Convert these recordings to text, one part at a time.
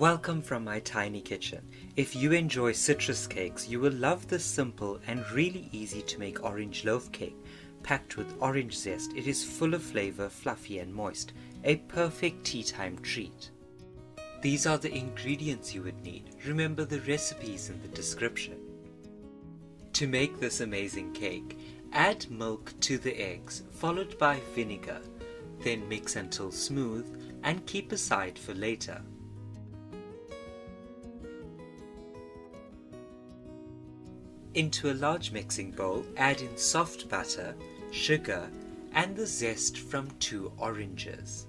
Welcome from my tiny kitchen. If you enjoy citrus cakes, you will love this simple and really easy to make orange loaf cake. Packed with orange zest, it is full of flavor, fluffy and moist. A perfect tea time treat. These are the ingredients you would need. Remember the recipes in the description. To make this amazing cake, add milk to the eggs, followed by vinegar. Then mix until smooth and keep aside for later. Into a large mixing bowl, add in soft butter, sugar, and the zest from 2 oranges.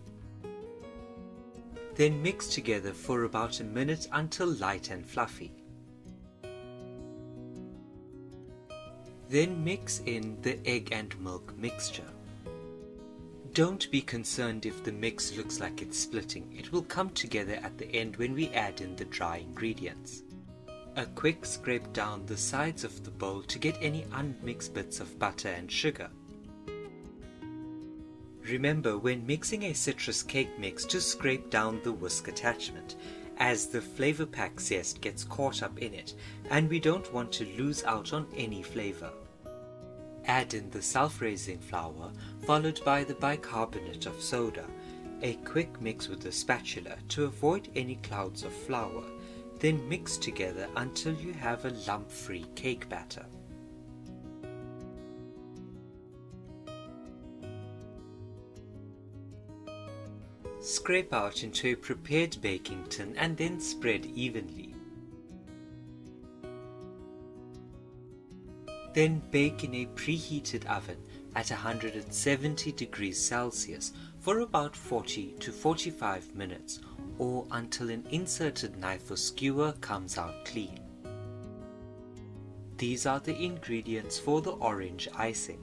Then mix together for about a minute until light and fluffy. Then mix in the egg and milk mixture. Don't be concerned if the mix looks like it's splitting. It will come together at the end when we add in the dry ingredients. A quick scrape down the sides of the bowl to get any unmixed bits of butter and sugar. Remember when mixing a citrus cake mix to scrape down the whisk attachment, as the flavor pack zest gets caught up in it and we don't want to lose out on any flavor. Add in the self-raising flour followed by the bicarbonate of soda. A quick mix with a spatula to avoid any clouds of flour. Then mix together until you have a lump-free cake batter. Scrape out into a prepared baking tin and then spread evenly. Then bake in a preheated oven at 170 degrees Celsius for about 40 to 45 minutes or until an inserted knife or skewer comes out clean. These are the ingredients for the orange icing.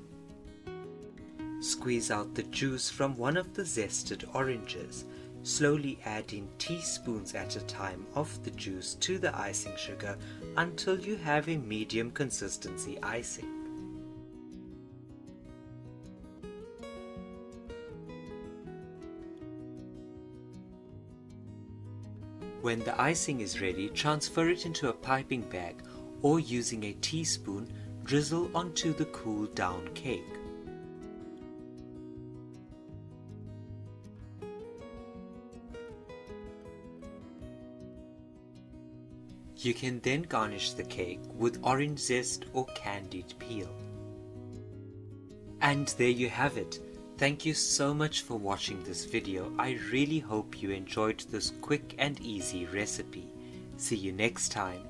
Squeeze out the juice from one of the zested oranges. Slowly add in teaspoons at a time of the juice to the icing sugar until you have a medium consistency icing. When the icing is ready, transfer it into a piping bag or using a teaspoon, drizzle onto the cool down cake. You can then garnish the cake with orange zest or candied peel. And there you have it. Thank you so much for watching this video. I really hope you enjoyed this quick and easy recipe. See you next time.